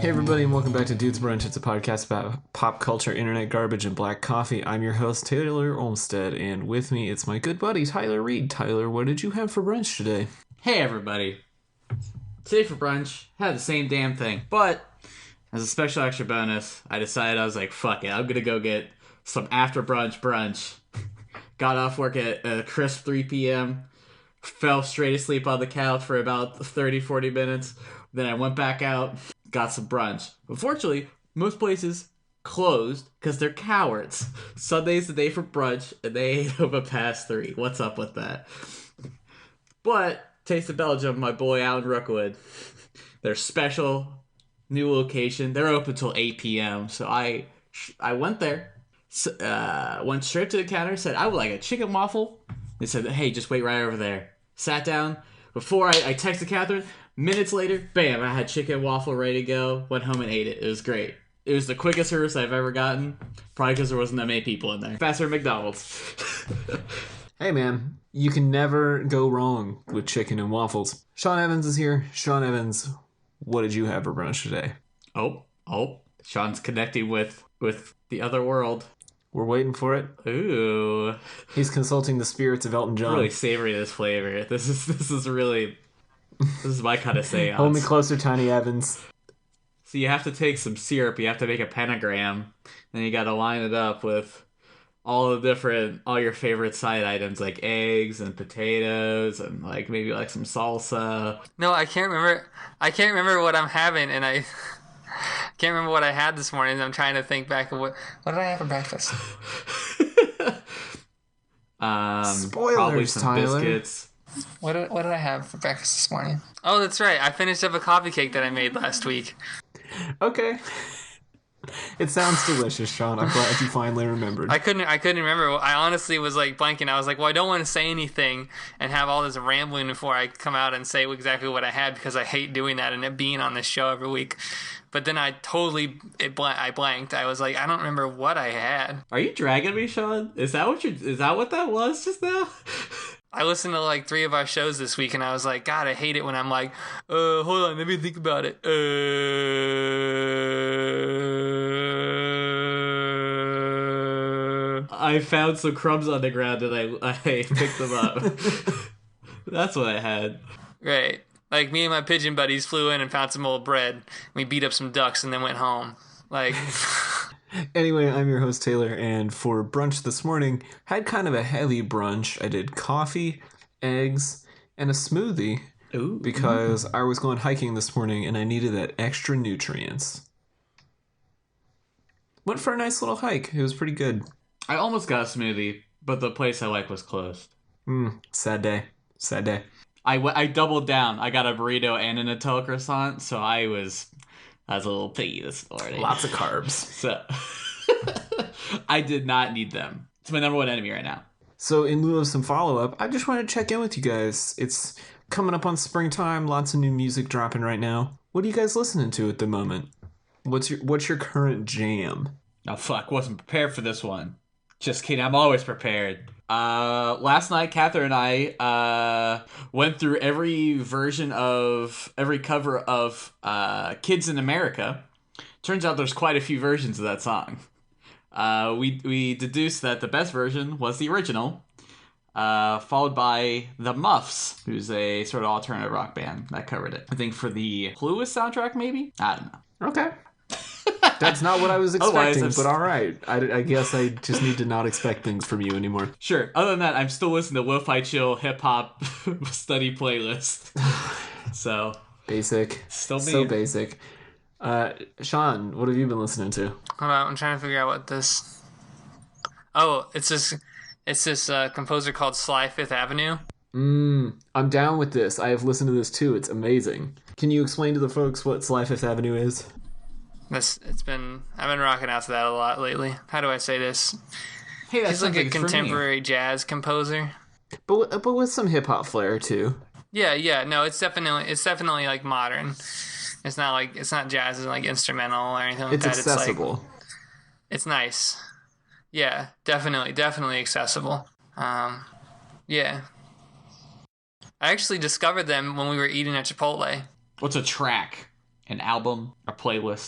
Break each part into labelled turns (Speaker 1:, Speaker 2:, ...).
Speaker 1: Hey everybody, and welcome back to Dudes Brunch. It's a podcast about pop culture, internet garbage, and black coffee. I'm your host, Taylor Olmstead, and with me it's my good buddy, Tyler Reed. Tyler, what did you have for brunch today?
Speaker 2: Hey everybody. Today for brunch, had the same damn thing, but as a special extra bonus, I decided I was like, fuck it, I'm gonna go get some after brunch. Got off work at a crisp 3 p.m., fell straight asleep on the couch for about 30-40 minutes, then I went back out, got some brunch. Unfortunately, most places closed because they're cowards. Sunday's the day for brunch, and they ate over past 3. What's up with that? But Taste of Belgium, my boy out in Rookwood, their special new location. They're open till 8 p.m. So I went there, went straight to the counter, said I would like a chicken waffle. They said, hey, just wait right over there. Sat down. Before I texted Catherine, minutes later, bam, I had chicken waffle ready to go. Went home and ate it. It was great. It was the quickest service I've ever gotten. Probably because there wasn't that many people in there. Faster than McDonald's.
Speaker 1: Hey man, you can never go wrong with chicken and waffles. Sean Evans is here. Sean Evans, what did you have for brunch today?
Speaker 2: Oh, Sean's connecting with the other world.
Speaker 1: We're waiting for it.
Speaker 2: Ooh.
Speaker 1: He's consulting the spirits of Elton John.
Speaker 2: Really savory, this flavor. This is my kind of seance.
Speaker 1: Hold me closer, Tiny Evans.
Speaker 2: So you have to take some syrup, you have to make a pentagram, then you gotta line it up with all your favorite side items like eggs and potatoes and like maybe like some salsa.
Speaker 3: No, I can't remember what I'm having, and I can't remember what I had this morning. I'm trying to think back of what did I have for breakfast?
Speaker 1: Spoilers,
Speaker 2: probably some
Speaker 1: Tyler.
Speaker 2: biscuits.
Speaker 3: What did I have for breakfast this morning? Oh, that's right. I finished up a coffee cake that I made last week.
Speaker 1: Okay. It sounds delicious, Sean. I'm glad you finally remembered.
Speaker 3: I couldn't remember. I honestly was like blanking. I was like, well, I don't want to say anything and have all this rambling before I come out and say exactly what I had, because I hate doing that and it being on this show every week. But then I blanked. I was like, I don't remember what I had.
Speaker 2: Are you dragging me, Sean? Is that what that was just now?
Speaker 3: I listened to like 3 of our shows this week, and I was like, God, I hate it when I'm like, hold on, let me think about it.
Speaker 2: I found some crumbs on the ground and I picked them up. That's what I had.
Speaker 3: Right. Like, me and my pigeon buddies flew in and found some old bread. We beat up some ducks and then went home. Like...
Speaker 1: Anyway, I'm your host, Taylor, and for brunch this morning, had kind of a heavy brunch. I did coffee, eggs, and a smoothie.
Speaker 2: Ooh.
Speaker 1: Because I was going hiking this morning and I needed that extra nutrients. Went for a nice little hike. It was pretty good.
Speaker 2: I almost got a smoothie, but the place I like was closed.
Speaker 1: Sad day. Sad day.
Speaker 2: I doubled down. I got a burrito and a Nutella croissant, so I was a little piggy this morning.
Speaker 1: Lots of carbs.
Speaker 2: So I did not need them. It's my number one enemy right now.
Speaker 1: So in lieu of some follow-up, I just wanted to check in with you guys. It's coming up on springtime. Lots of new music dropping right now. What are you guys listening to at the moment? What's your current jam?
Speaker 2: Oh, fuck. Wasn't prepared for this one. Just kidding. I'm always prepared. Last night, Catherine and I went through every cover of Kids in America. Turns out there's quite a few versions of that song. We deduced that the best version was the original, followed by the Muffs, who's a sort of alternative rock band that covered it. I think for the Clueless soundtrack, maybe? I don't know.
Speaker 1: Okay. That's not what I was expecting, but all right. I guess I just need to not expect things from you anymore.
Speaker 2: Sure. Other than that, I'm still listening to Lo-Fi Chill hip-hop study playlist. So.
Speaker 1: Basic.
Speaker 2: Still me.
Speaker 1: So basic. Sean, what have you been listening to?
Speaker 3: Hold on, I'm trying to figure out what this... Oh, it's this composer called Sly Fifth Avenue.
Speaker 1: I'm down with this. I have listened to this too. It's amazing. Can you explain to the folks what Sly Fifth Avenue is?
Speaker 3: I've been rocking out to that a lot lately. How do I say this?
Speaker 2: Hey, that's
Speaker 3: He's like a contemporary jazz composer,
Speaker 1: but with some hip hop flair too.
Speaker 3: Yeah. No, it's definitely like modern. It's not jazz, it's like instrumental or anything like that.
Speaker 1: It's accessible.
Speaker 3: It's nice. Yeah, definitely accessible. Yeah. I actually discovered them when we were eating at Chipotle.
Speaker 2: What's a track? An album, a playlist.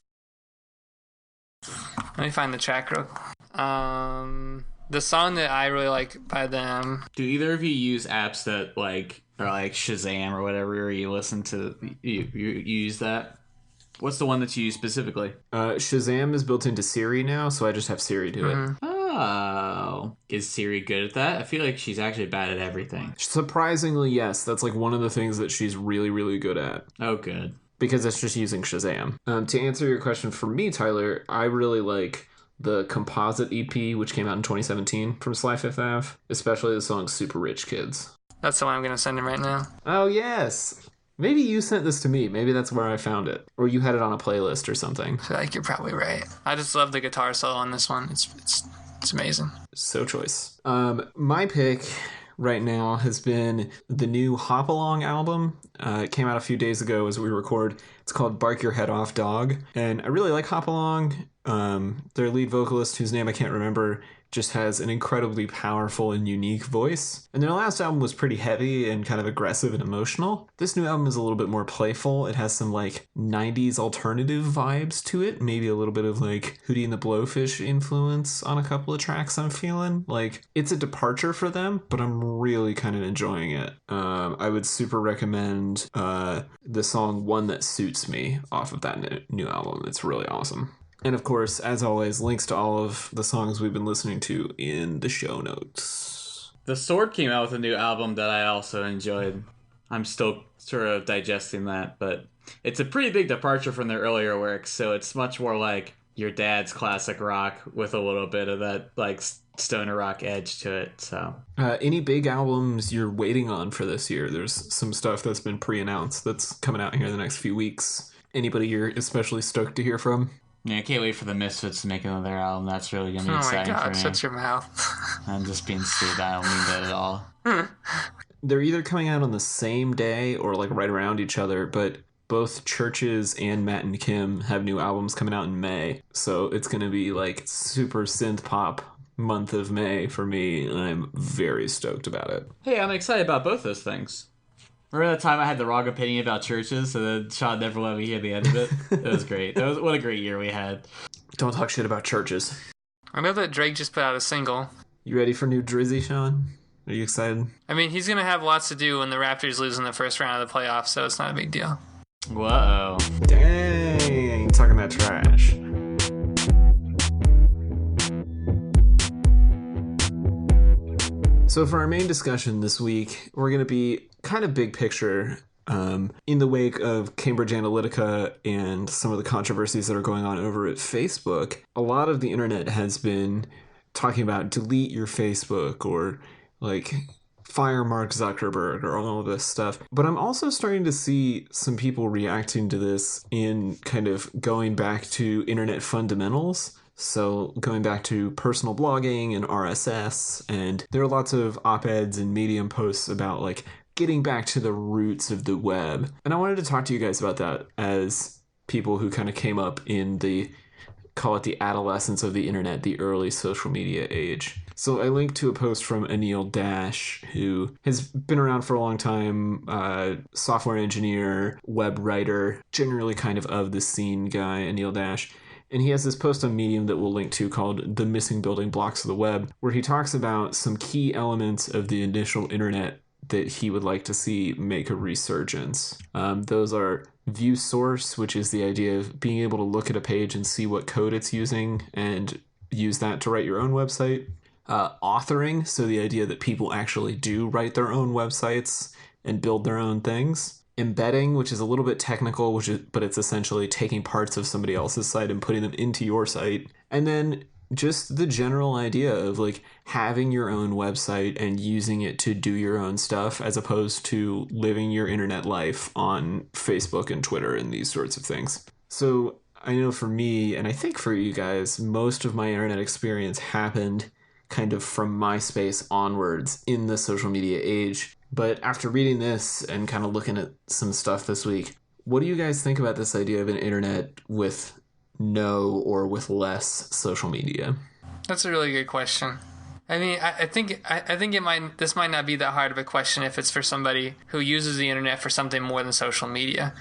Speaker 3: Let me find the track real quick. The song that I really like by them.
Speaker 2: Do either of you use apps that like are like Shazam or whatever, or you listen to you use that? What's the one that you use specifically?
Speaker 1: Shazam is built into Siri now, so I just have Siri do it.
Speaker 2: Oh, is Siri good at that? I feel like she's actually bad at everything.
Speaker 1: Surprisingly, yes. That's like one of the things that she's really, really good at.
Speaker 2: Oh, good.
Speaker 1: Because it's just using Shazam. To answer your question for me, Tyler, I really like the Composite EP, which came out in 2017 from Sly Fifth Ave, especially the song Super Rich Kids.
Speaker 3: That's the one I'm going to send him right now.
Speaker 1: Oh, yes. Maybe you sent this to me. Maybe that's where I found it. Or you had it on a playlist or something.
Speaker 3: I feel like you're probably right. I just love the guitar solo on this one. It's amazing.
Speaker 1: So choice. My pick right now has been the new Hop Along album. It came out a few days ago as we record. It's called Bark Your Head Off Dog. And I really like Hop Along. Their lead vocalist, whose name I can't remember, just has an incredibly powerful and unique voice. And their last album was pretty heavy and kind of aggressive and emotional. This new album is a little bit more playful. It has some like 90s alternative vibes to it. Maybe a little bit of like Hootie and the Blowfish influence on a couple of tracks I'm feeling. Like, it's a departure for them, but I'm really kind of enjoying it. I would super recommend the song One That Suits Me off of that new album. It's really awesome. And of course, as always, links to all of the songs we've been listening to in the show notes.
Speaker 2: The Sword came out with a new album that I also enjoyed. I'm still sort of digesting that, but it's a pretty big departure from their earlier work, so it's much more like your dad's classic rock with a little bit of that like stoner rock edge to it. So,
Speaker 1: any big albums you're waiting on for this year? There's some stuff that's been pre-announced that's coming out here in the next few weeks. Anybody you're especially stoked to hear from?
Speaker 2: Yeah, I can't wait for the Misfits to make another album. That's really going to be exciting for me.
Speaker 3: Shut your mouth.
Speaker 2: I'm just being stupid. I don't mean that at all.
Speaker 1: They're either coming out on the same day or like right around each other, but both Churches and Matt and Kim have new albums coming out in May. So it's going to be like super synth pop month of May for me, and I'm very stoked about it.
Speaker 2: Hey, I'm excited about both those things. Remember that time I had the wrong opinion about Churches, so then Sean never let me hear the end of it? It was great. What a great year we had.
Speaker 1: Don't talk shit about Churches.
Speaker 3: I know that Drake just put out a single.
Speaker 1: You ready for new Drizzy, Sean? Are you excited?
Speaker 3: I mean, he's going to have lots to do when the Raptors lose in the first round of the playoffs, so it's not a big deal.
Speaker 2: Whoa.
Speaker 1: Dang, talking that trash. So for our main discussion this week, we're going to be kind of big picture in the wake of Cambridge Analytica and some of the controversies that are going on over at Facebook. A lot of the internet has been talking about delete your Facebook or like fire Mark Zuckerberg or all of this stuff. But I'm also starting to see some people reacting to this in kind of going back to internet fundamentals. So going back to personal blogging and RSS, and there are lots of op-eds and Medium posts about like getting back to the roots of the web. And I wanted to talk to you guys about that as people who kind of came up in the, call it the adolescence of the internet, the early social media age. So I linked to a post from Anil Dash, who has been around for a long time, software engineer, web writer, generally kind of the scene guy, Anil Dash. And he has this post on Medium that we'll link to called The Missing Building Blocks of the Web, where he talks about some key elements of the initial internet that he would like to see make a resurgence. Those are view source, which is the idea of being able to look at a page and see what code it's using and use that to write your own website. Authoring, so the idea that people actually do write their own websites and build their own things. Embedding, which is a little bit technical, but it's essentially taking parts of somebody else's site and putting them into your site. And then just the general idea of like having your own website and using it to do your own stuff as opposed to living your internet life on Facebook and Twitter and these sorts of things. So I know for me, and I think for you guys, most of my internet experience happened kind of from MySpace onwards in the social media age. But after reading this and kind of looking at some stuff this week, what do you guys think about this idea of an internet with no or with less social media?
Speaker 3: That's a really good question. I mean, I think this might not be that hard of a question if it's for somebody who uses the internet for something more than social media.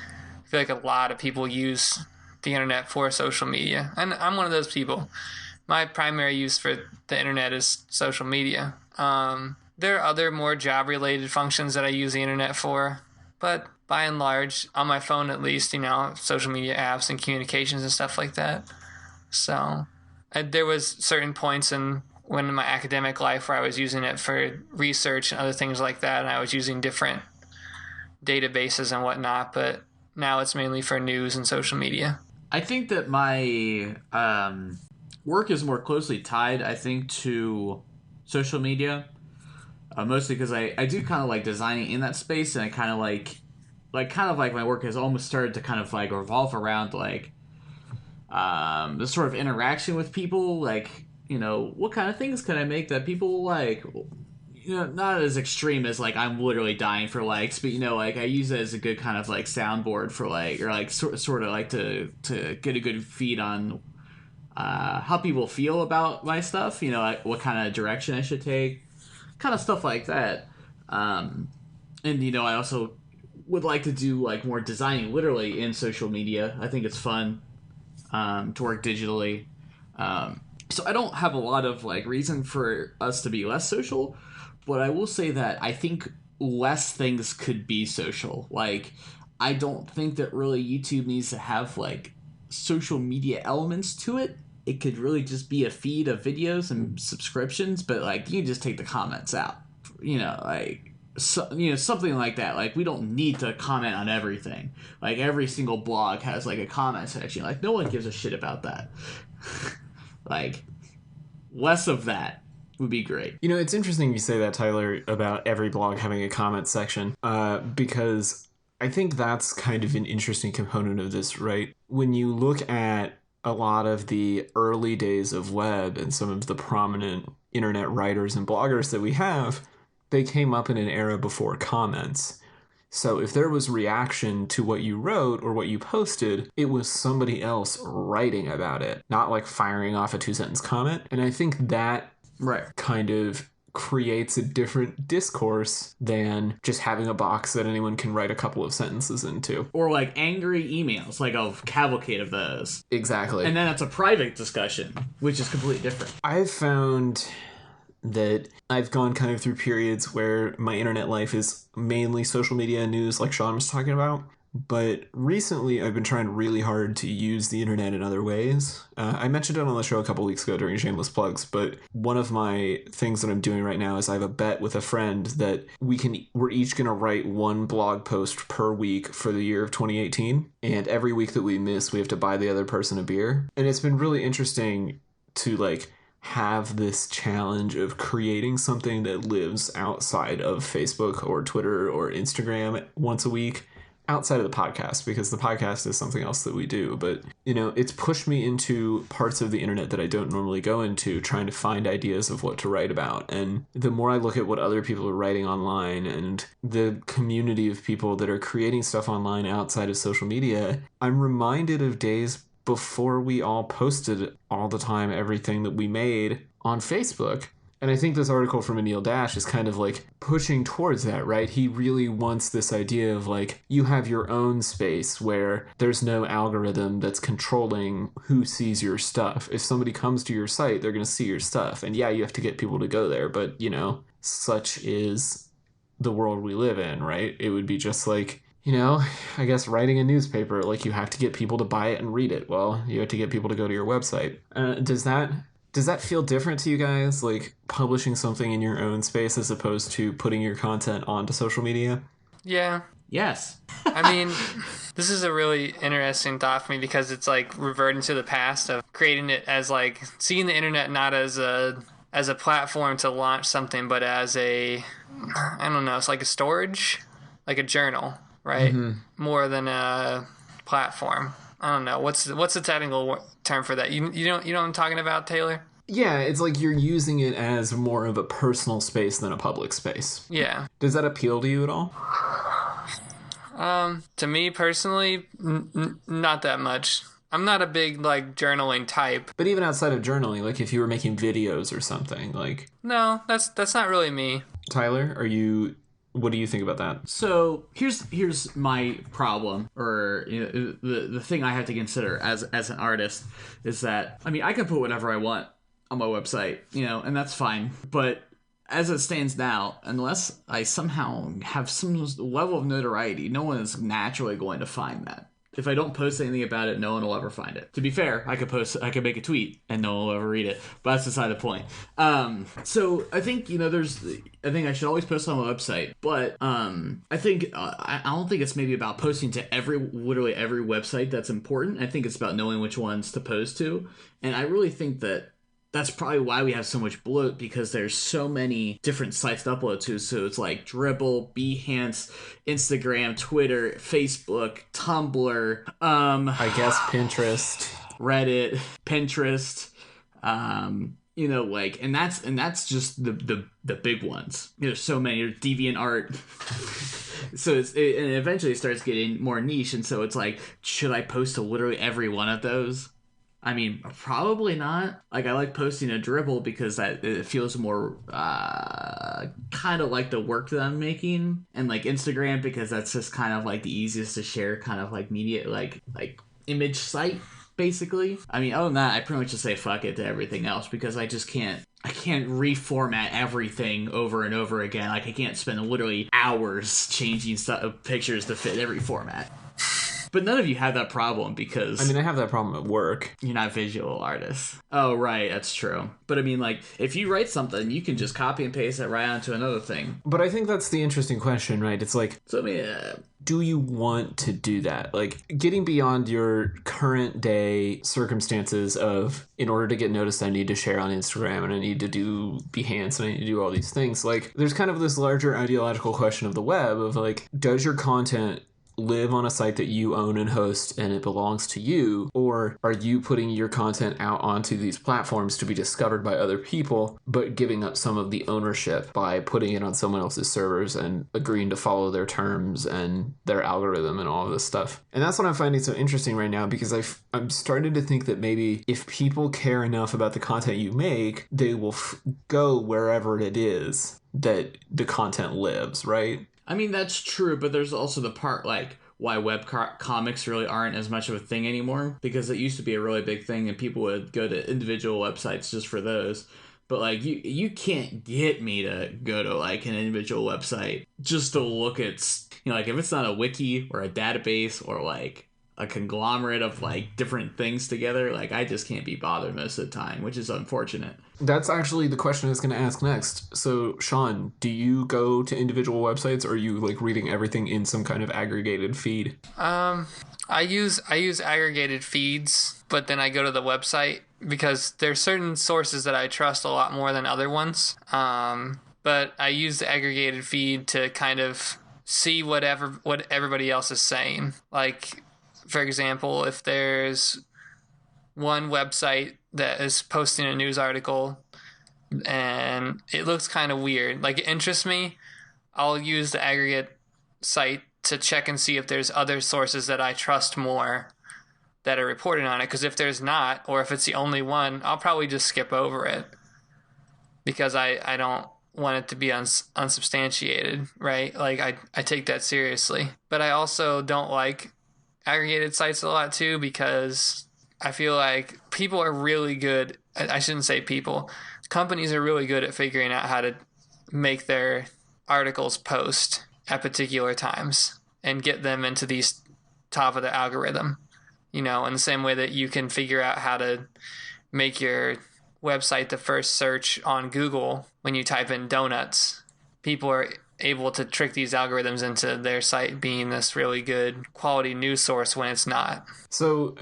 Speaker 3: I feel like a lot of people use the internet for social media, and I'm one of those people. My primary use for the internet is social media. There are other more job-related functions that I use the internet for, but by and large, on my phone at least, social media apps and communications and stuff like that. So there was certain points in my academic life where I was using it for research and other things like that, and I was using different databases and whatnot, but now it's mainly for news and social media.
Speaker 2: I think that my work is more closely tied, I think, to social media. Mostly because I do kind of like designing in that space, and I kind of like my work has almost started to kind of like revolve around like the sort of interaction with people. Like, what kind of things can I make that people like? Not as extreme as like I'm literally dying for likes, but like I use it as a good kind of like soundboard for like, or like sort of like to get a good feed on how people feel about my stuff. Like what kind of direction I should take, kind of stuff like that. And I also would like to do like more designing literally in social media. I think it's fun to work digitally. So I don't have a lot of like reason for us to be less social. But I will say that I think less things could be social. Like, I don't think that really YouTube needs to have, like, social media elements to it. It could really just be a feed of videos and subscriptions, but, like, you can just take the comments out. Something like that. Like, we don't need to comment on everything. Like, every single blog has, like, a comment section. Like, no one gives a shit about that. Like, less of that would be great.
Speaker 1: It's interesting you say that, Tyler, about every blog having a comment section, because I think that's kind of an interesting component of this, right? When you look at a lot of the early days of web and some of the prominent internet writers and bloggers that we have, they came up in an era before comments. So if there was reaction to what you wrote or what you posted, it was somebody else writing about it, not like firing off a 2-sentence comment. And I think that kind of creates a different discourse than just having a box that anyone can write a couple of sentences into.
Speaker 2: Or like angry emails, like a cavalcade of those.
Speaker 1: Exactly.
Speaker 2: And then it's a private discussion, which is completely different.
Speaker 1: I've found that I've gone kind of through periods where my internet life is mainly social media and news, like Sean was talking about. But recently, I've been trying really hard to use the internet in other ways. I mentioned it on the show a couple weeks ago during Shameless Plugs, but one of my things that I'm doing right now is I have a bet with a friend that we're each going to write one blog post per week for the year of 2018. And every week that we miss, we have to buy the other person a beer. And it's been really interesting to like have this challenge of creating something that lives outside of Facebook or Twitter or Instagram once a week, outside of the podcast, because the podcast is something else that we do. But, it's pushed me into parts of the internet that I don't normally go into, trying to find ideas of what to write about. And the more I look at what other people are writing online and the community of people that are creating stuff online outside of social media, I'm reminded of days before we all posted all the time everything that we made on Facebook. And I think this article from Anil Dash is kind of like pushing towards that, right? He really wants this idea of like, you have your own space where there's no algorithm that's controlling who sees your stuff. If somebody comes to your site, they're going to see your stuff. And yeah, you have to get people to go there, but such is the world we live in, right? It would be just like, I guess writing a newspaper, like you have to get people to buy it and read it. Well, you have to get people to go to your website. Does that feel different to you guys, like publishing something in your own space as opposed to putting your content onto social media?
Speaker 3: Yeah.
Speaker 2: Yes.
Speaker 3: I mean, this is a really interesting thought for me because it's like reverting to the past of creating it as like seeing the internet not as a platform to launch something, but as it's like a storage, like a journal, right? Mm-hmm. More than a platform. I don't know. What's the technical term for that? You know what I'm talking about, Taylor?
Speaker 1: Yeah, it's like you're using it as more of a personal space than a public space.
Speaker 3: Yeah.
Speaker 1: Does that appeal to you at all?
Speaker 3: To me personally, not that much. I'm not a big like journaling type.
Speaker 1: But even outside of journaling, like if you were making videos or something, like...
Speaker 3: No, that's not really me.
Speaker 1: Tyler, are you What do you think about that?
Speaker 2: So here's my problem, or the thing I have to consider as an artist is that I can put whatever I want on my website, and that's fine. But as it stands now, unless I somehow have some level of notoriety, no one is naturally going to find that. If I don't post anything about it, no one will ever find it. To be fair, I could make a tweet and no one will ever read it, but that's beside the point. So I think I think I should always post on my website, but I think I don't think it's maybe about posting to literally every website that's important. I think it's about knowing which ones to post to, and I really think that that's probably why we have so much bloat, because there's so many different sites to upload to. So it's like Dribble, Behance, Instagram, Twitter, Facebook, Tumblr,
Speaker 1: I guess Pinterest,
Speaker 2: Reddit, Pinterest, and that's just the big ones. There's so many. There's DeviantArt. So and eventually it starts getting more niche, and so it's like, should I post to literally every one of those? Probably not. I like posting a Dribble because it feels more kind of like the work that I'm making, and like Instagram because that's just kind of like the easiest to share kind of like media, like image site, basically. Other than that, I pretty much just say fuck it to everything else because I just can't. I can't reformat everything over and over again. I can't spend literally hours changing pictures to fit every format. But none of you have that problem because...
Speaker 1: I have that problem at work.
Speaker 2: You're not visual artists. Oh, right, that's true. But if you write something, you can just copy and paste it right onto another thing.
Speaker 1: But I think that's the interesting question, right? It's like...
Speaker 2: So,
Speaker 1: do you want to do that? Getting beyond your current day circumstances of, in order to get noticed, I need to share on Instagram and I need to do Behance and I need to do all these things. There's kind of this larger ideological question of the web of does your content live on a site that you own and host and it belongs to you, or are you putting your content out onto these platforms to be discovered by other people but giving up some of the ownership by putting it on someone else's servers and agreeing to follow their terms and their algorithm and all of this stuff? And that's what I'm finding so interesting right now, because I'm starting to think that maybe if people care enough about the content you make, they will go wherever it is that the content lives, right?
Speaker 2: That's true, but there's also the part, why web comics really aren't as much of a thing anymore, because it used to be a really big thing and people would go to individual websites just for those. But, you can't get me to go to, an individual website just to look at, if it's not a wiki or a database or, a conglomerate of, different things together, I just can't be bothered most of the time, which is unfortunate.
Speaker 1: That's actually the question I was going to ask next. So, Sean, do you go to individual websites, or are you, reading everything in some kind of aggregated feed?
Speaker 3: I use aggregated feeds, but then I go to the website because there's certain sources that I trust a lot more than other ones. But I use the aggregated feed to kind of see what everybody else is saying. For example, if there's one website that is posting a news article and it looks kind of weird, it interests me, I'll use the aggregate site to check and see if there's other sources that I trust more that are reporting on it. Because if there's not, or if it's the only one, I'll probably just skip over it because I don't want it to be unsubstantiated, right? I take that seriously. But I also don't like aggregated sites a lot too, because I feel like people are really good. I shouldn't say people. Companies are really good at figuring out how to make their articles post at particular times and get them into these top of the algorithm, in the same way that you can figure out how to make your website the first search on Google when you type in donuts. People are able to trick these algorithms into their site being this really good quality news source when it's not.
Speaker 1: So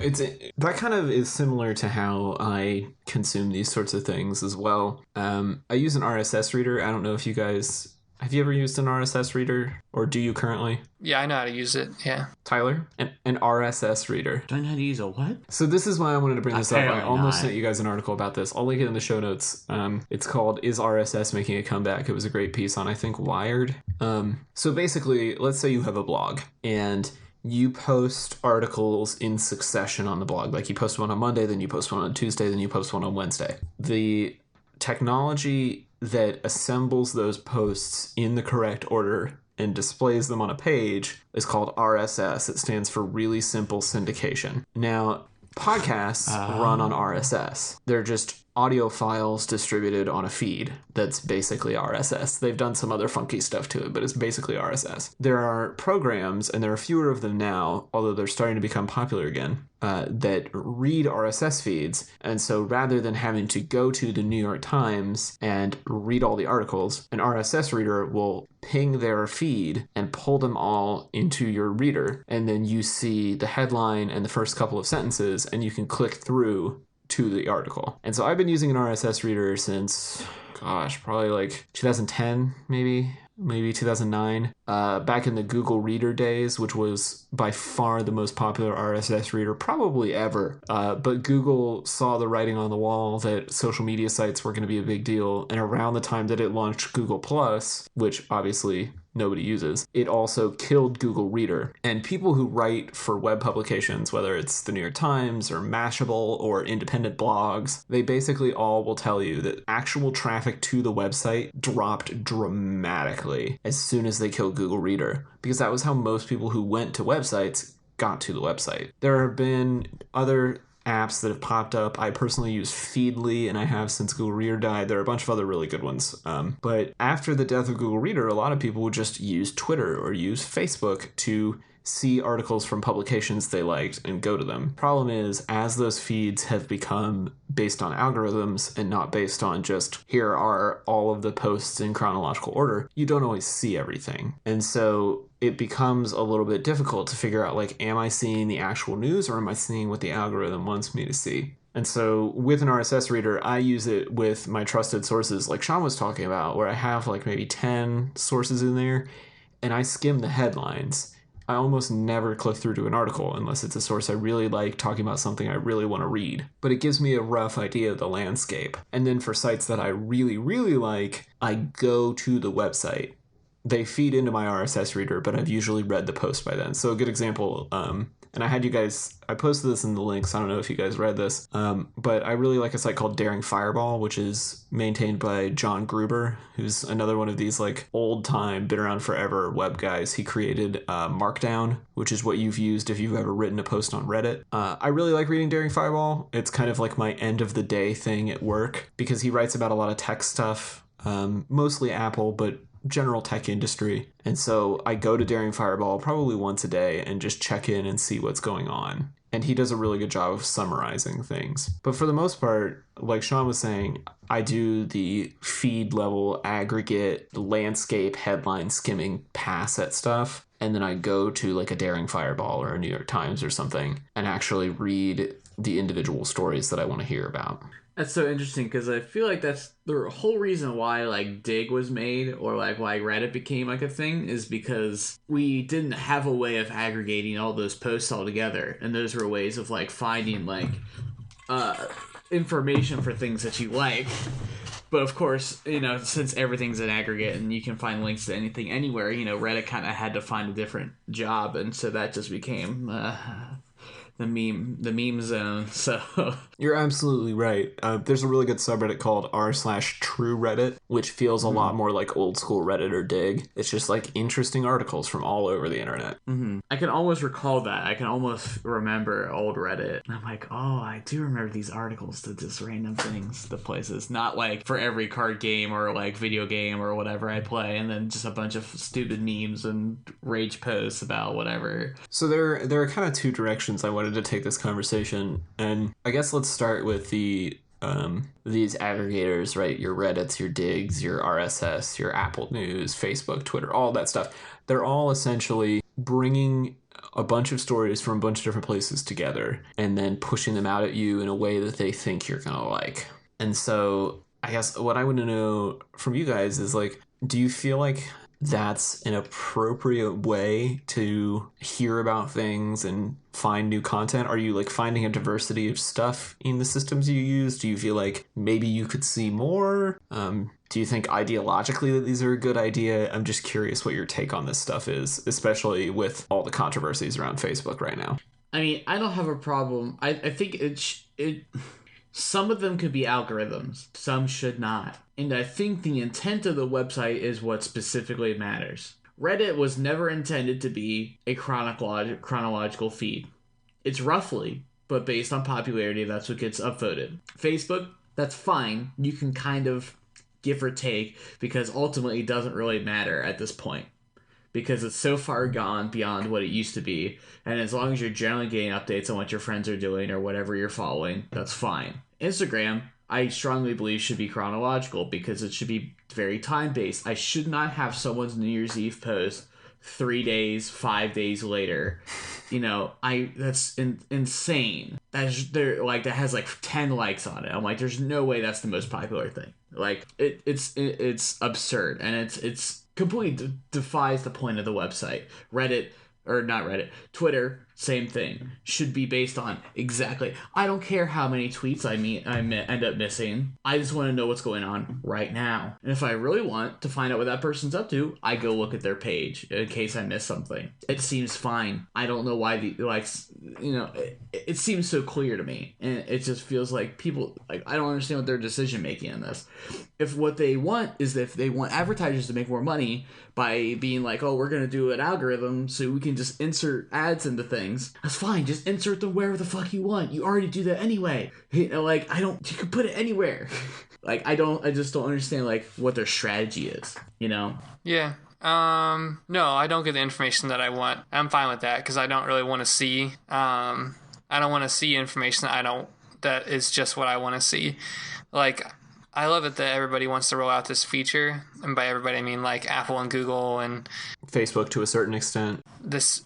Speaker 1: that kind of is similar to how I consume these sorts of things as well. I use an RSS reader. I don't know if you guys... Have you ever used an RSS reader, or do you currently?
Speaker 3: Yeah, I know how to use it, yeah.
Speaker 1: Tyler? An RSS reader.
Speaker 2: Do I know how to use a what?
Speaker 1: So this is why I wanted to bring this up. I almost
Speaker 2: not.
Speaker 1: sent you guys an article about this. I'll link it in the show notes. It's called Is RSS Making a Comeback? It was a great piece on, I think, Wired. So basically, let's say you have a blog, and you post articles in succession on the blog. You post one on Monday, then you post one on Tuesday, then you post one on Wednesday. The technology that assembles those posts in the correct order and displays them on a page is called RSS. It stands for Really Simple Syndication. Now, podcasts run on RSS. They're just audio files distributed on a feed that's basically RSS. They've done some other funky stuff to it, but it's basically RSS. There are programs, and there are fewer of them now, although they're starting to become popular again, that read RSS feeds. And so rather than having to go to the New York Times and read all the articles, an RSS reader will ping their feed and pull them all into your reader. And then you see the headline and the first couple of sentences, and you can click through to the article. And so I've been using an RSS reader since, probably like 2010, maybe 2009, back in the Google Reader days, which was by far the most popular RSS reader probably ever. But Google saw the writing on the wall that social media sites were going to be a big deal. And around the time that it launched Google Plus, which obviously nobody uses, it also killed Google Reader. And people who write for web publications, whether it's the New York Times or Mashable or independent blogs, they basically all will tell you that actual traffic to the website dropped dramatically as soon as they killed Google Reader, because that was how most people who went to websites got to the website. There have been other apps that have popped up. I personally use Feedly, and I have since Google Reader died. There are a bunch of other really good ones. But after the death of Google Reader, a lot of people would just use Twitter or use Facebook to see articles from publications they liked and go to them. Problem is, as those feeds have become based on algorithms and not based on just here are all of the posts in chronological order, you don't always see everything. And so it becomes a little bit difficult to figure out, like, am I seeing the actual news or am I seeing what the algorithm wants me to see? And so with an RSS reader, I use it with my trusted sources like Sean was talking about, where I have like maybe 10 sources in there and I skim the headlines. I almost never click through to an article unless it's a source I really like talking about something I really want to read. But it gives me a rough idea of the landscape. And then for sites that I really, really like, I go to the website. They feed into my RSS reader, but I've usually read the post by then. So a good example, and I posted this in the links. I don't know if you guys read this, but I really like a site called Daring Fireball, which is maintained by John Gruber, who's another one of these like old time, been around forever web guys. He created Markdown, which is what you've used if you've ever written a post on Reddit. I really like reading Daring Fireball. It's kind of like my end of the day thing at work because he writes about a lot of tech stuff, mostly Apple, but general tech industry. And so I go to Daring Fireball probably once a day and just check in and see what's going on. And he does a really good job of summarizing things. But for the most part, like Sean was saying, I do the feed level aggregate landscape headline skimming pass at stuff. And then I go to like a Daring Fireball or a New York Times or something and actually read the individual stories that I want to hear about.
Speaker 2: That's so interesting because I feel like that's the whole reason why like Dig was made or like why Reddit became like a thing is because we didn't have a way of aggregating all those posts all together, and those were ways of like finding like information for things that you like. But of course, you know, since everything's an aggregate and you can find links to anything anywhere, you know, Reddit kind of had to find a different job, and so that just became the meme zone. So
Speaker 1: you're absolutely right. There's a really good subreddit called r/TrueReddit, which feels a lot more like old school Reddit or Dig. It's just like interesting articles from all over the internet.
Speaker 2: Mm-hmm. I can almost recall that. I can almost remember old Reddit. And I'm like, oh, I do remember these articles to just random things, the places. Not like for every card game or like video game or whatever I play, and then just a bunch of stupid memes and rage posts about whatever.
Speaker 1: So there are kind of two directions I wanted to take this conversation, and I guess let's start with these aggregators, right? Your Reddits, your Digs, your RSS, your Apple News, Facebook, Twitter, all that stuff. They're all essentially bringing a bunch of stories from a bunch of different places together and then pushing them out at you in a way that they think you're gonna like. And so I guess what I want to know from you guys is like, do you feel like that's an appropriate way to hear about things and find new content? Are you like finding a diversity of stuff in the systems you use? Do you feel like maybe you could see more? Do you think ideologically that these are a good idea? I'm just curious what your take on this stuff is, especially with all the controversies around Facebook right now.
Speaker 2: I mean, I don't have a problem. I think it some of them could be algorithms. Some should not. And I think the intent of the website is what specifically matters. Reddit was never intended to be a chronological feed. It's roughly, but based on popularity, that's what gets upvoted. Facebook, that's fine. You can kind of give or take, because ultimately it doesn't really matter at this point, because it's so far gone beyond what it used to be, and as long as you're generally getting updates on what your friends are doing or whatever you're following, that's fine. Instagram, I strongly believe, should be chronological, because it should be very time-based. I should not have someone's New Year's Eve post 3 days, 5 days later. You know, that's insane. That has like 10 likes on it. I'm like, there's no way that's the most popular thing. Like, it's absurd, and it's completely defies the point of the website. Twitter, same thing. Should be based on exactly. I don't care how many tweets I end up missing. I just want to know what's going on right now. And if I really want to find out what that person's up to, I go look at their page in case I miss something. It seems fine. I don't know why it seems so clear to me, and it just feels like people I don't understand what their decision making in this. If what they want is if they want advertisers to make more money by being like, oh, we're gonna do an algorithm so we can just insert ads into things, that's fine. Just insert them wherever the fuck you want. You already do that anyway. You can put it anywhere. I just don't understand what their strategy is.
Speaker 3: Yeah. No, I don't get the information that I want. I'm fine with that, because I don't really want to see. I don't want to see information that is just what I want to see. I love it that everybody wants to roll out this feature, and by everybody I mean Apple and Google and
Speaker 1: Facebook to a certain extent.
Speaker 3: That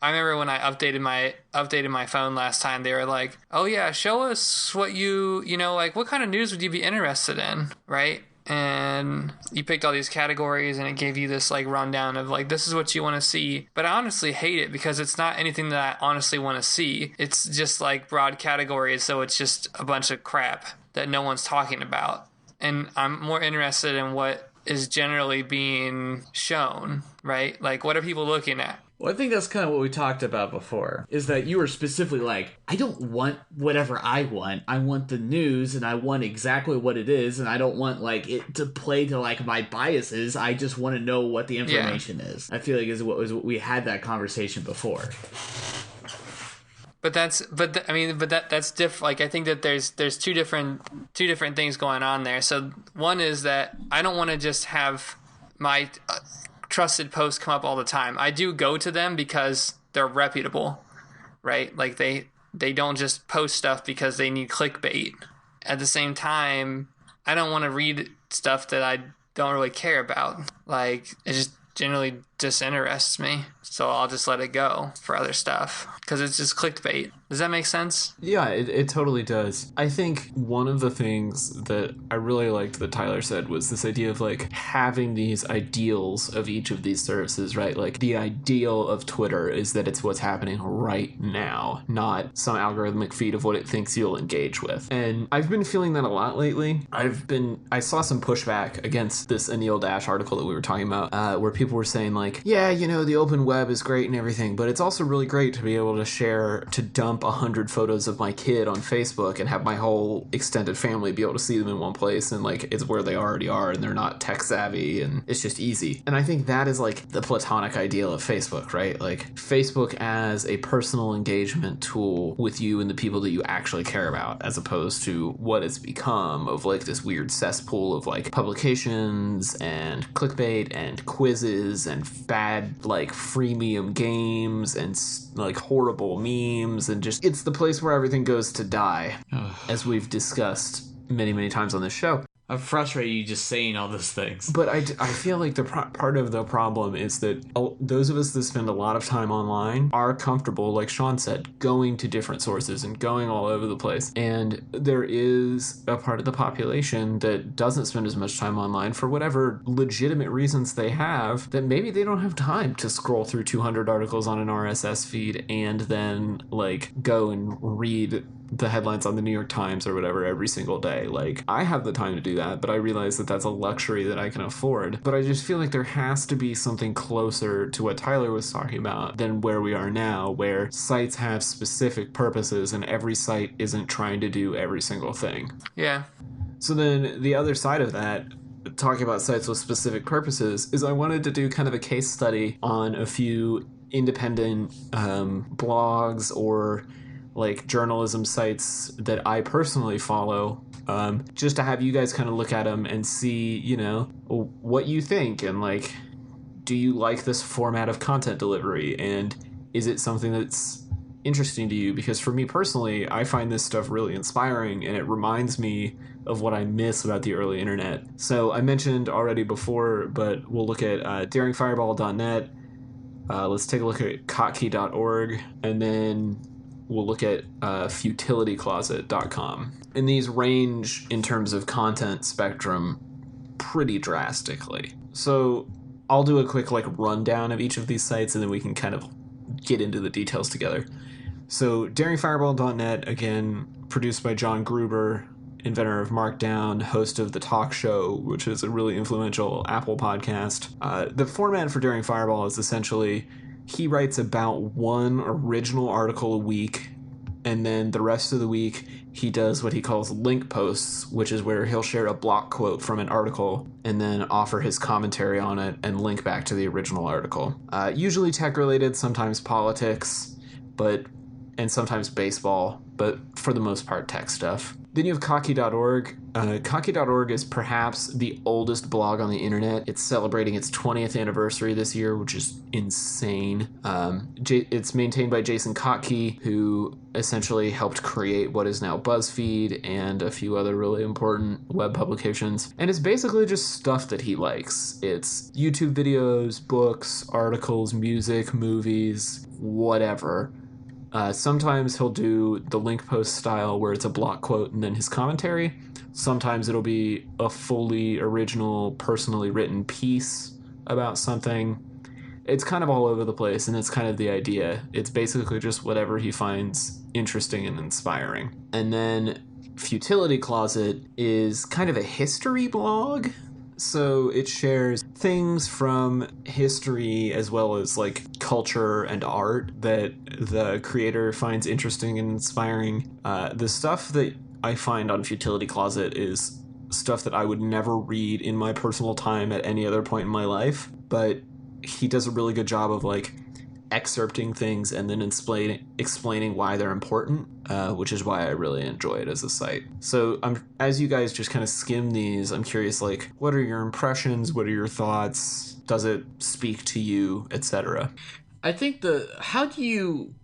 Speaker 3: I remember when I updated my phone last time, they were like, oh yeah, show us what what kind of news would you be interested in, right? And you picked all these categories, and it gave you this rundown of this is what you want to see. But I honestly hate it, because it's not anything that I honestly want to see. It's just broad categories, so it's just a bunch of crap that no one's talking about. And I'm more interested in what is generally being shown, right? What are people looking at?
Speaker 2: Well, I think that's kind of what we talked about before, is that you were specifically I don't want whatever I want. I want the news, and I want exactly what it is, and I don't want it to play to my biases. I just want to know what the information is. I feel we had that conversation before.
Speaker 3: But that's different. I think that there's two different things going on there. So one is that I don't want to just have my trusted posts come up all the time. I do go to them because they're reputable, right? They don't just post stuff because they need clickbait. At the same time, I don't want to read stuff that I don't really care about. It just generally disinterests me, so I'll just let it go for other stuff, because it's just clickbait. Does that make sense?
Speaker 1: Yeah, it totally does. I think one of the things that I really liked that Tyler said was this idea of having these ideals of each of these services, right? The ideal of Twitter is that it's what's happening right now, not some algorithmic feed of what it thinks you'll engage with. And I've been feeling that a lot lately. I saw some pushback against this Anil Dash article that we were talking about, where people were saying the open web is great and everything, but it's also really great to be able to dump 100 photos of my kid on Facebook and have my whole extended family be able to see them in one place, and it's where they already are, and they're not tech savvy, and it's just easy. And I think that is the platonic ideal of Facebook, right? Facebook as a personal engagement tool with you and the people that you actually care about, as opposed to what it's become of this weird cesspool of publications and clickbait and quizzes and bad freemium games and horrible memes, and just it's the place where everything goes to die, as we've discussed many times on this show.
Speaker 2: I'm frustrated you just saying all those things.
Speaker 1: But I feel the part of the problem is that those of us that spend a lot of time online are comfortable, like Sean said, going to different sources and going all over the place. And there is a part of the population that doesn't spend as much time online for whatever legitimate reasons they have, that maybe they don't have time to scroll through 200 articles on an RSS feed and then go and read the headlines on the New York Times or whatever every single day. I have the time to do that, but I realize that that's a luxury that I can afford. But I just feel there has to be something closer to what Tyler was talking about than where we are now, where sites have specific purposes and every site isn't trying to do every single thing.
Speaker 3: Yeah.
Speaker 1: So then the other side of that, talking about sites with specific purposes is I wanted to do kind of a case study on a few independent blogs or like journalism sites that I personally follow, just to have you guys kind of look at them and see, you know, what you think, and like, do you like this format of content delivery, and is it something that's interesting to you? Because for me personally, I find this stuff really inspiring, and it reminds me of what I miss about the early internet. So I mentioned already before, but we'll look at daringfireball.net. Let's take a look at kotkey.org, and then we'll look at futilitycloset.com. And these range in terms of content spectrum pretty drastically. So I'll do a quick like rundown of each of these sites, and then we can kind of get into the details together. So daringfireball.net, again, produced by John Gruber, inventor of Markdown, host of The Talk Show, which is a really influential Apple podcast. The format for Daring Fireball is essentially he writes about one original article a week, and then the rest of the week he does what he calls link posts, which is where he'll share a block quote from an article and then offer his commentary on it and link back to the original article. Usually tech-related, sometimes politics, and sometimes baseball, but for the most part tech stuff. Then you have Kotkey.org. Kotkey.org is perhaps the oldest blog on the internet. It's celebrating its 20th anniversary this year, which is insane. It's maintained by Jason Kotkey, who essentially helped create what is now BuzzFeed and a few other really important web publications. And it's basically just stuff that he likes. It's YouTube videos, books, articles, music, movies, whatever. Sometimes he'll do the link post style where it's a block quote and then his commentary. Sometimes it'll be a fully original, personally written piece about something. It's kind of all over the place, and it's kind of the idea. It's basically just whatever he finds interesting and inspiring. And then Futility Closet is kind of a history blog. So it shares things from history as well as like culture and art that the creator finds interesting and inspiring. The stuff that I find on Futility Closet is stuff that I would never read in my personal time at any other point in my life, but he does a really good job of like excerpting things and then explaining why they're important, which is why I really enjoy it as a site. So as you guys just kind of skim these, I'm curious, like, what are your impressions? What are your thoughts? Does it speak to you, etc.?
Speaker 2: I think how do you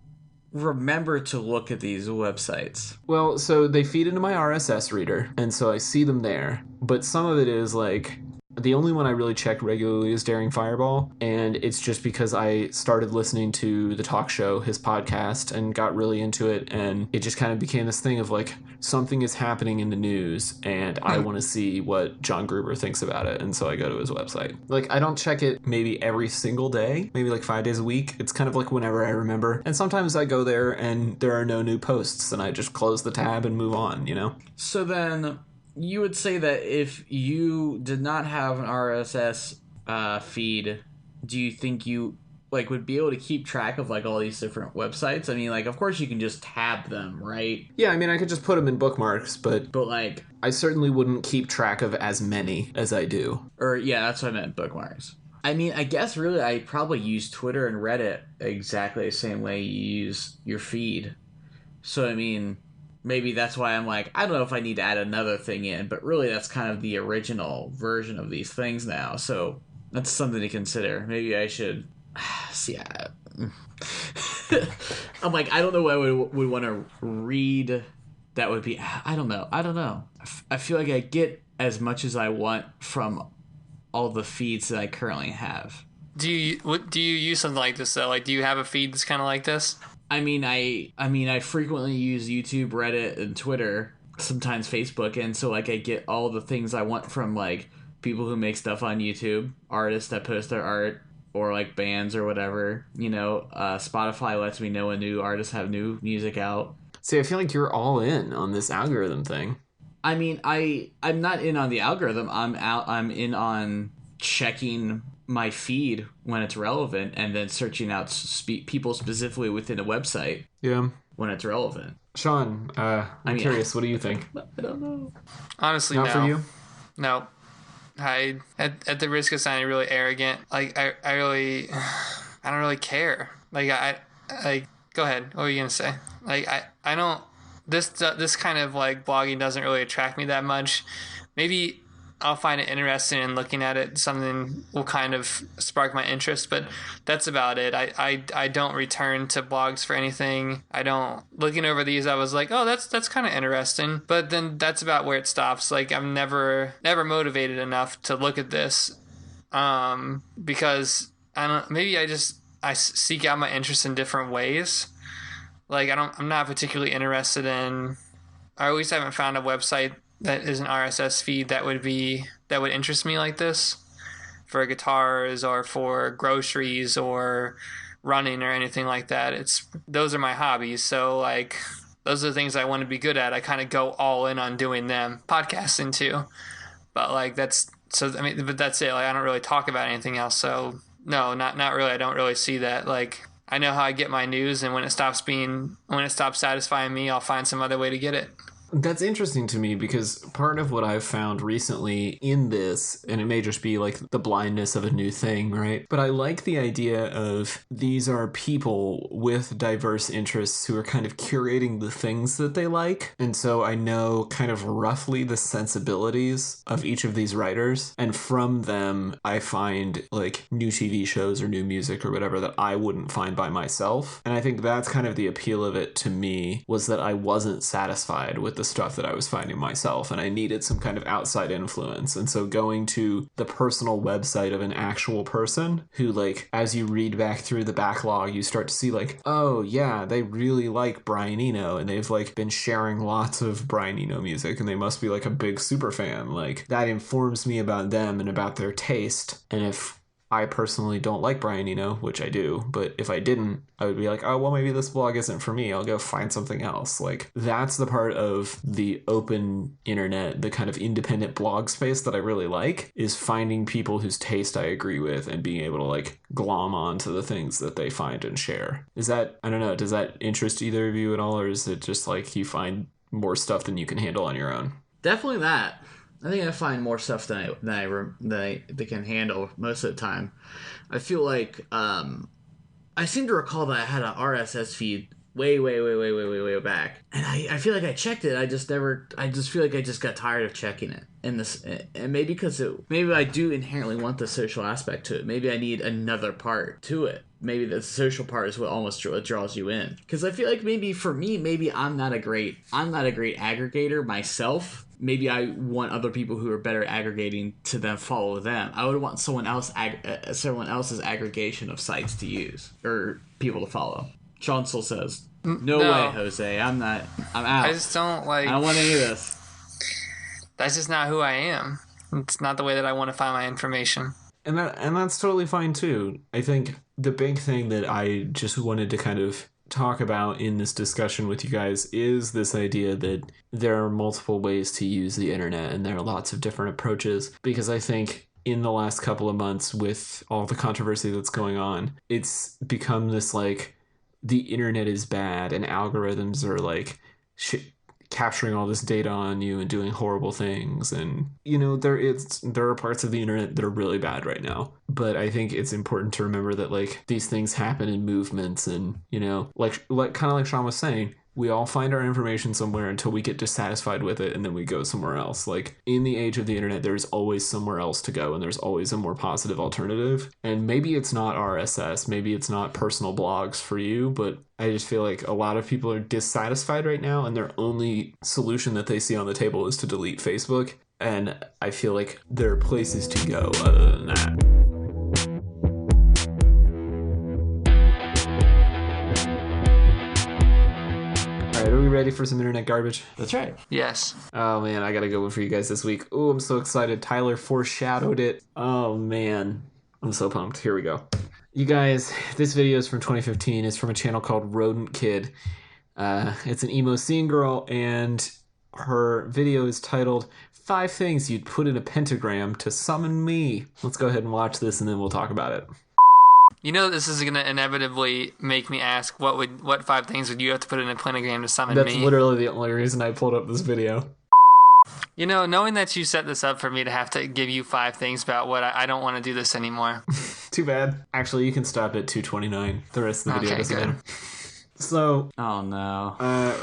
Speaker 2: remember to look at these websites?
Speaker 1: Well, so they feed into my RSS reader, and so I see them there. But some of it is like, the only one I really check regularly is Daring Fireball, and it's just because I started listening to The Talk Show, his podcast, and got really into it, and it just kind of became this thing of like, something is happening in the news, and I want to see what John Gruber thinks about it, and so I go to his website. Like, I don't check it maybe every single day, maybe like 5 days a week. It's kind of like whenever I remember, and sometimes I go there and there are no new posts, and I just close the tab and move on, you know?
Speaker 2: So then you would say that if you did not have an RSS feed, do you think you like would be able to keep track of like all these different websites? I mean, like, of course you can just tab them, right?
Speaker 1: Yeah, I mean, I could just put them in bookmarks, but
Speaker 2: like,
Speaker 1: I certainly wouldn't keep track of as many as I do.
Speaker 2: Or yeah, that's what I meant, bookmarks. I mean, I guess really I probably use Twitter and Reddit exactly the same way you use your feed. So I mean, maybe that's why I'm like, I don't know if I need to add another thing in, but really that's kind of the original version of these things now. So that's something to consider. Maybe I should see. I'm like, I don't know what I would want to read. That would be, I don't know. I feel like I get as much as I want from all the feeds that I currently have.
Speaker 3: Do you use something like this though? Like, do you have a feed that's kind of like this?
Speaker 2: I mean, I frequently use YouTube, Reddit, and Twitter, sometimes Facebook, and so like I get all the things I want from like people who make stuff on YouTube, artists that post their art, or like bands or whatever. You know, Spotify lets me know when new artists have new music out.
Speaker 1: See, I feel like you're all in on this algorithm thing.
Speaker 2: I mean, I'm not in on the algorithm. I'm in on checking my feed when it's relevant, and then searching out people specifically within a website.
Speaker 1: Yeah,
Speaker 2: when it's relevant.
Speaker 1: Sean, I'm curious. What do you think?
Speaker 2: I don't know.
Speaker 3: Honestly,
Speaker 1: not
Speaker 3: no.
Speaker 1: for you.
Speaker 3: No. at the risk of sounding really arrogant, like I really, I don't really care. Like go ahead. What were you gonna say? Like I don't. This kind of like blogging doesn't really attract me that much. Maybe I'll find it interesting and looking at it, something will kind of spark my interest, but that's about it. I don't return to blogs for anything. I don't, looking over these, I was like, oh, that's kind of interesting, but then that's about where it stops. Like, I'm never motivated enough to look at this, because I don't, maybe I seek out my interest in different ways. Like, I'm not particularly interested in, I always haven't found a website that is an RSS feed that would interest me like this, for guitars or for groceries or running or anything like that. Those are my hobbies. So like, those are the things I want to be good at. I kind of go all in on doing them. Podcasting too. But like, but that's it. Like, I don't really talk about anything else. So no, not really. I don't really see that. Like, I know how I get my news, and when it stops satisfying me, I'll find some other way to get it.
Speaker 1: That's interesting to me, because part of what I've found recently in this, and it may just be like the blindness of a new thing, right? But I like the idea of these are people with diverse interests who are kind of curating the things that they like. And so I know kind of roughly the sensibilities of each of these writers. And from them, I find like new TV shows or new music or whatever that I wouldn't find by myself. And I think that's kind of the appeal of it to me, was that I wasn't satisfied with the stuff that I was finding myself, and I needed some kind of outside influence. And so going to the personal website of an actual person who, like, as you read back through the backlog, you start to see like, oh yeah, they really like Brian Eno, and they've like been sharing lots of Brian Eno music, and they must be like a big super fan. Like, that informs me about them and about their taste. And if I personally don't like Brian Eno, which I do, but if I didn't, I would be like, oh, well, maybe this blog isn't for me. I'll go find something else. Like, that's the part of the open internet, the kind of independent blog space that I really like, is finding people whose taste I agree with and being able to like glom onto the things that they find and share. Is that, I don't know, does that interest either of you at all, or is it just like you find more stuff than you can handle on your own?
Speaker 2: Definitely that. I think I find more stuff than I can handle most of the time. I feel like I seem to recall that I had an RSS feed way back, and I feel like I checked it. I just feel like I just got tired of checking it. And maybe maybe I do inherently want the social aspect to it. Maybe I need another part to it. Maybe the social part is what almost draws you in. Because I feel like maybe for me, maybe I'm not a great aggregator myself. Maybe I want other people who are better at aggregating to then follow them. I would want someone else's aggregation of sites to use or people to follow. Sean still says, no way, Jose. I'm out.
Speaker 3: I just don't like.
Speaker 2: I don't want any of this.
Speaker 3: That's just not who I am. It's not the way that I want to find my information.
Speaker 1: And that's totally fine too. I think the big thing that I just wanted to kind of talk about in this discussion with you guys is this idea that there are multiple ways to use the internet, and there are lots of different approaches, because I think in the last couple of months, with all the controversy that's going on, it's become this like, the internet is bad and algorithms are like capturing all this data on you and doing horrible things. And, you know, there are parts of the internet that are really bad right now. But I think it's important to remember that, like, these things happen in movements, and, you know, like kind of like Sean was saying, we all find our information somewhere until we get dissatisfied with it, and then we go somewhere else. Like, in the age of the internet, there's always somewhere else to go, and there's always a more positive alternative. And maybe it's not RSS, maybe it's not personal blogs for you, but I just feel like a lot of people are dissatisfied right now, and their only solution that they see on the table is to delete Facebook. And I feel like there are places to go other than that. Alright, are we ready for some internet garbage?
Speaker 2: That's right.
Speaker 3: Yes.
Speaker 1: Oh man, I got a good one for you guys this week. Oh, I'm so excited. Tyler foreshadowed it. Oh man, I'm so pumped. Here we go. You guys, this video is from 2015. It's from a channel called Rodent Kid. It's an emo scene girl, and her video is titled 5 Things You'd Put in a Pentagram to Summon Me. Let's go ahead and watch this, and then we'll talk about it.
Speaker 3: You know this is going to inevitably make me ask, what 5 things would you have to put in a pentagram to summon me?
Speaker 1: That's literally the only reason I pulled up this video.
Speaker 3: You know, knowing that you set this up for me to have to give you 5 things about what I don't want to do this anymore.
Speaker 1: Too bad. Actually, you can stop at 2:29. The rest of the video
Speaker 3: Okay,
Speaker 1: doesn't
Speaker 3: good.
Speaker 1: matter. So,
Speaker 2: Oh no.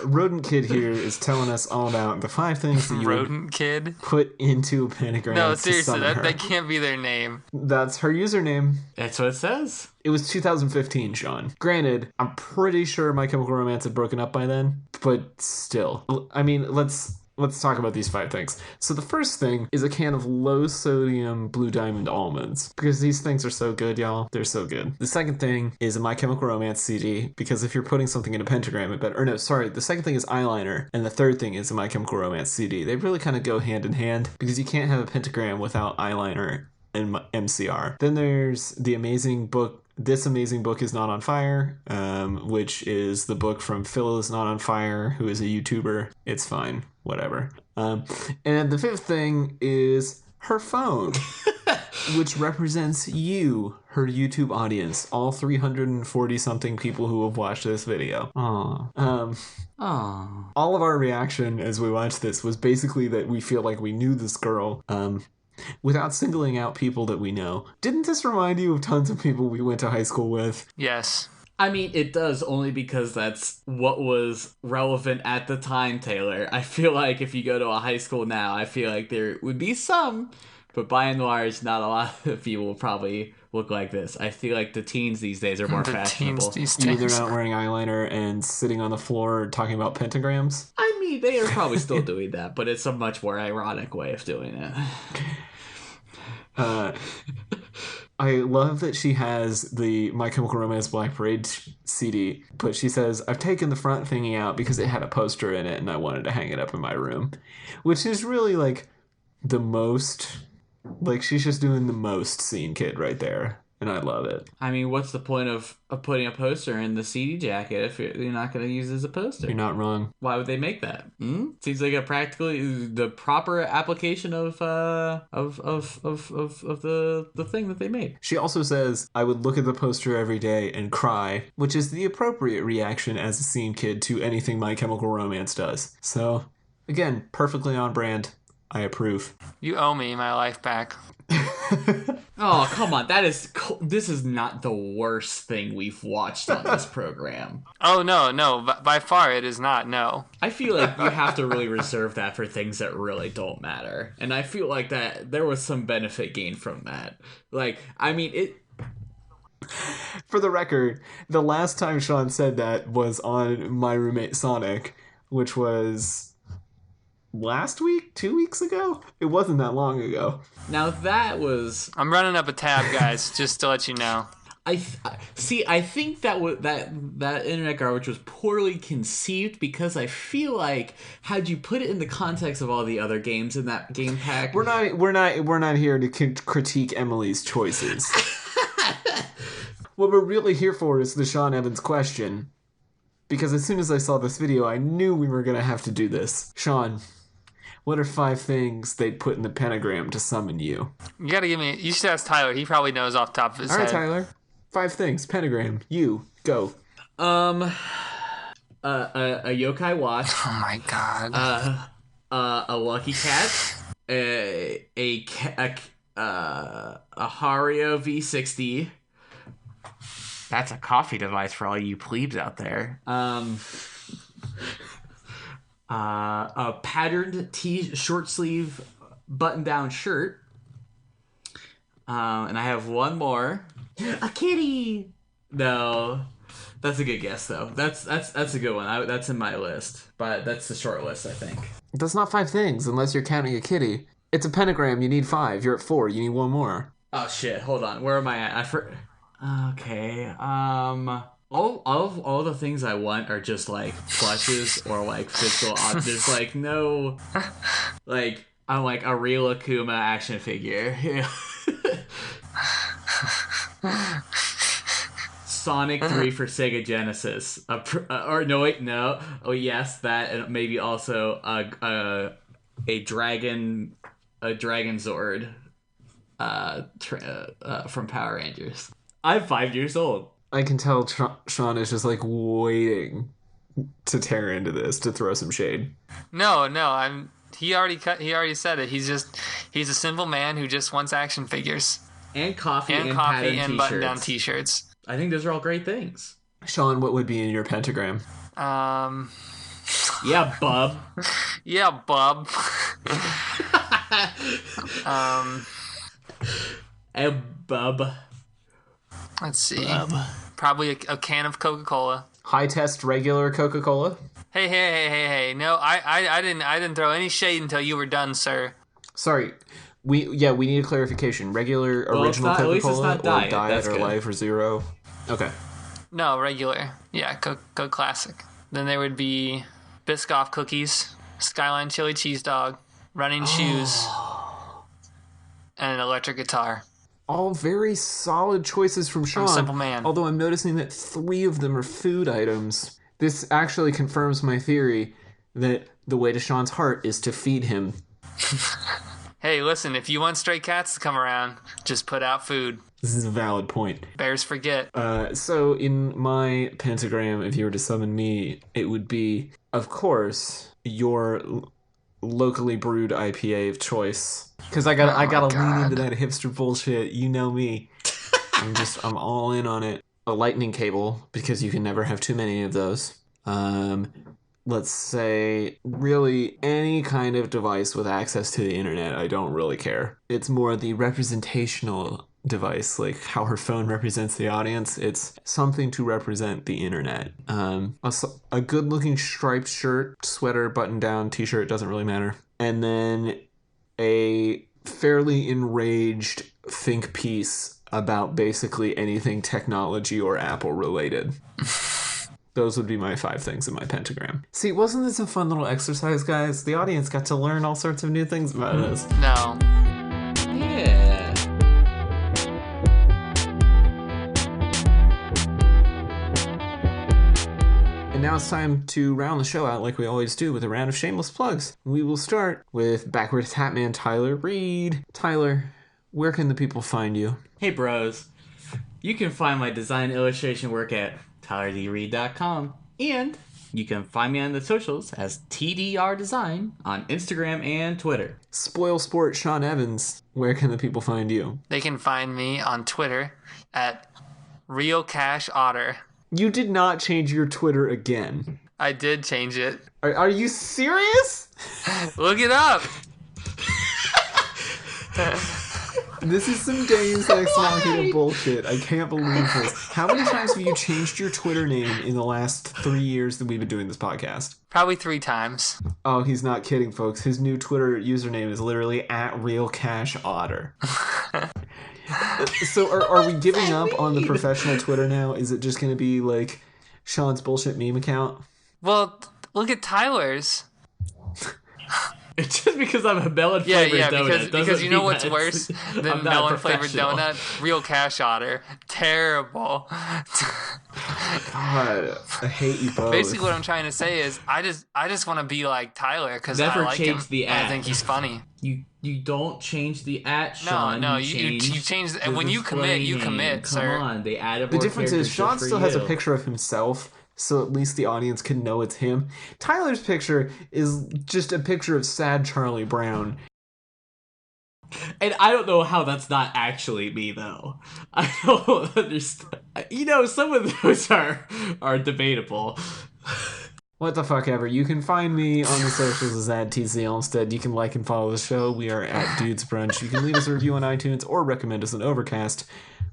Speaker 1: Rodent Kid here is telling us all about the 5 things that you would
Speaker 3: Rodent Kid?
Speaker 1: put into a pentagram
Speaker 3: No,
Speaker 1: to
Speaker 3: seriously,
Speaker 1: summon her.
Speaker 3: that can't be their name.
Speaker 1: That's her username.
Speaker 2: That's what it says.
Speaker 1: It was 2015, Sean. Granted, I'm pretty sure My Chemical Romance had broken up by then, but still. I mean, let's talk about these 5 things. So the first thing is a can of low-sodium Blue Diamond almonds, because these things are so good, y'all. They're so good. The second thing is a My Chemical Romance CD, because if you're putting something in a pentagram, the second thing is eyeliner, and the third thing is a My Chemical Romance CD. They really kind of go hand in hand, because you can't have a pentagram without eyeliner and MCR. Then there's the amazing book, This Amazing Book Is Not on Fire, which is the book from Phil Is Not on Fire, who is a YouTuber. It's fine. Whatever. And the fifth thing is her phone, which represents you, her YouTube audience, all 340-something people who have watched this video.
Speaker 2: Oh.
Speaker 1: All of our reaction as we watched this was basically that we feel like we knew this girl, without singling out people that we know. Didn't this remind you of tons of people we went to high school with?
Speaker 3: Yes.
Speaker 2: I mean, it does only because that's what was relevant at the time, Taylor. I feel like if you go to a high school now, I feel like there would be some, but by and large, not a lot of people will probably look like this. I feel like the teens these days are more fashionable.
Speaker 3: These
Speaker 1: You mean
Speaker 3: days.
Speaker 1: they're not wearing eyeliner and sitting on the floor talking about pentagrams?
Speaker 2: I mean, they are probably still doing that, but it's a much more ironic way of doing it.
Speaker 1: I love that she has the My Chemical Romance Black Parade CD, but she says, I've taken the front thingy out because it had a poster in it and I wanted to hang it up in my room. Which is really like the most, like she's just doing the most scene kid right there. And I love it.
Speaker 2: I mean, what's the point of putting a poster in the CD jacket if you're not going to use it as a poster?
Speaker 1: You're not wrong.
Speaker 2: Why would they make that? Seems like the proper application of the thing that they made.
Speaker 1: She also says, I would look at the poster every day and cry, which is the appropriate reaction as a scene kid to anything My Chemical Romance does. So, again, perfectly on brand. I approve.
Speaker 3: You owe me my life back.
Speaker 2: Oh, come on. This is not the worst thing we've watched on this program.
Speaker 3: Oh, no. By far it is not, no.
Speaker 2: I feel like you have to really reserve that for things that really don't matter. And I feel like that there was some benefit gained from that. Like, I mean, it...
Speaker 1: For the record, the last time Sean said that was on My Roommate Sonic, which was... last week? 2 weeks ago? It wasn't that long ago.
Speaker 2: Now that was...
Speaker 3: I'm running up a tab, guys, just to let you know.
Speaker 2: I think that internet garbage was poorly conceived because I feel like had you put it in the context of all the other games in that game pack...
Speaker 1: We're not here to critique Emily's choices. What we're really here for is the Sean Evans question. Because as soon as I saw this video, I knew we were going to have to do this. Sean, what are 5 things they'd put in the pentagram to summon you?
Speaker 3: You gotta give me... You should ask Tyler. He probably knows off the top of his head.
Speaker 1: All right, Tyler. 5 things. Pentagram. You. Go.
Speaker 2: A yokai watch.
Speaker 3: Oh my god.
Speaker 2: A lucky cat. A Hario V60. That's a coffee device for all you plebes out there. A patterned short sleeve button down shirt. And I have one more. A kitty. No, that's a good guess though. That's a good one. That's in my list, but that's the short list, I think.
Speaker 1: That's not 5 things unless you're counting a kitty. It's a pentagram. You need 5. You're at 4. You need 1 more.
Speaker 2: Oh shit! Hold on. Where am I at? Okay. All the things I want are just like plushes or like physical objects. There's like no, like I'm like a real Akuma action figure. Sonic 3 for Sega Genesis. Oh yes, that, and maybe also a dragon Zord from Power Rangers. I'm 5 years old.
Speaker 1: I can tell Sean is just like waiting to tear into this, to throw some shade.
Speaker 3: No, He already said it. He's a simple man who just wants action figures
Speaker 2: And coffee and
Speaker 3: and button-down t-shirts.
Speaker 2: I think those are all great things.
Speaker 1: Sean, what would be in your pentagram?
Speaker 2: Yeah, bub.
Speaker 3: Yeah, bub.
Speaker 2: Hey, bub.
Speaker 3: Let's see. Probably a can of Coca-Cola.
Speaker 1: High test regular Coca-Cola?
Speaker 3: Hey. No, I didn't throw any shade until you were done, sir.
Speaker 1: Sorry. We need a clarification. Regular, original
Speaker 2: at least it's
Speaker 1: Coca-Cola,
Speaker 2: not diet.
Speaker 1: or diet,
Speaker 2: That's
Speaker 1: or
Speaker 2: good.
Speaker 1: life, or zero? Okay.
Speaker 3: No, regular. Yeah, Coke Classic. Then there would be Biscoff cookies, Skyline chili cheese dog, running shoes, and an electric guitar.
Speaker 1: All very solid choices from Sean.
Speaker 3: I'm a simple man.
Speaker 1: Although I'm noticing that 3 of them are food items. This actually confirms my theory that the way to Sean's heart is to feed him.
Speaker 3: Hey, listen, if you want stray cats to come around, just put out food.
Speaker 1: This is a valid point.
Speaker 3: Bears forget.
Speaker 1: So in my pentagram, if you were to summon me, it would be, of course, your locally brewed IPA of choice. Because I gotta lean into that hipster bullshit. You know me. I'm all in on it. A lightning cable, because you can never have too many of those. Let's say really any kind of device with access to the internet. I don't really care. It's more the representational device, like how her phone represents the audience. It's something to represent the internet. A good looking striped shirt, sweater, button down, t-shirt, doesn't really matter. And then a fairly enraged think piece about basically anything technology or Apple related. Those would be my 5 things in my pentagram. See, wasn't this a fun little exercise, guys? The audience got to learn all sorts of new things about us.
Speaker 3: No.
Speaker 2: Yeah.
Speaker 1: And now it's time to round the show out like we always do with a round of shameless plugs. We will start with Backwards Hatman Tyler Reed. Tyler, where can the people find you?
Speaker 2: Hey, bros. You can find my design illustration work at tylerdreed.com, and you can find me on the socials as TDR Design on Instagram and Twitter.
Speaker 1: Spoil Sport Sean Evans, where can the people find you?
Speaker 3: They can find me on Twitter at Real Cash Otter.
Speaker 1: You did not change your Twitter again.
Speaker 3: I did change it.
Speaker 1: Are you serious?
Speaker 3: Look it up.
Speaker 1: This is some Deus Ex Machina bullshit. I can't believe this. How many times have you changed your Twitter name in the last 3 years that we've been doing this podcast?
Speaker 3: Probably 3 times.
Speaker 1: Oh, he's not kidding, folks. His new Twitter username is literally @RealCashOtter. So are we giving up on the professional Twitter now? Is it just going to be like Sean's bullshit meme account?
Speaker 3: Well, look at Tyler's.
Speaker 2: It's just because I'm a melon flavored donut.
Speaker 3: Because you know what's
Speaker 2: mean
Speaker 3: worse
Speaker 2: I'm
Speaker 3: than
Speaker 2: not
Speaker 3: melon flavored
Speaker 2: professional.
Speaker 3: donut? Real Cash Otter. Terrible.
Speaker 1: God, I hate you both.
Speaker 3: Basically, what I'm trying to say is, I just want to be like Tyler because I
Speaker 2: Never
Speaker 3: like him.
Speaker 2: change the
Speaker 3: and I
Speaker 2: at.
Speaker 3: think he's funny.
Speaker 2: You don't change the Sean.
Speaker 3: No, you change. When you commit, you commit,
Speaker 2: Come
Speaker 3: sir.
Speaker 2: on, they added
Speaker 1: The
Speaker 2: more
Speaker 1: difference is
Speaker 2: characters
Speaker 1: Sean
Speaker 2: just for
Speaker 1: still has a
Speaker 2: you.
Speaker 1: picture of himself, so at least the audience can know it's him. Tyler's picture is just a picture of sad Charlie Brown.
Speaker 2: And I don't know how that's not actually me, though. I don't understand. You know, some of those are debatable.
Speaker 1: What the fuck ever. You can find me on the socials as @TC Olmstead. You can like and follow the show. We are at Dudes Brunch. You can leave us a review on iTunes or recommend us on Overcast.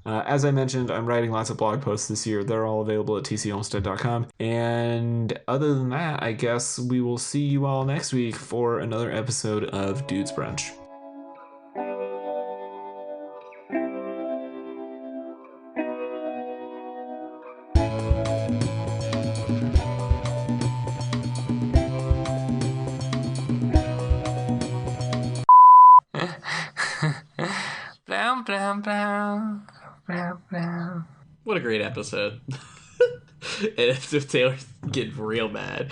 Speaker 1: As I mentioned, I'm writing lots of blog posts this year. They're all available at tcolmstead.com. And other than that, I guess we will see you all next week for another episode of Dudes Brunch.
Speaker 3: Blam, blam, blam. Blam, blam.
Speaker 2: What a great episode. And Taylor's getting real mad.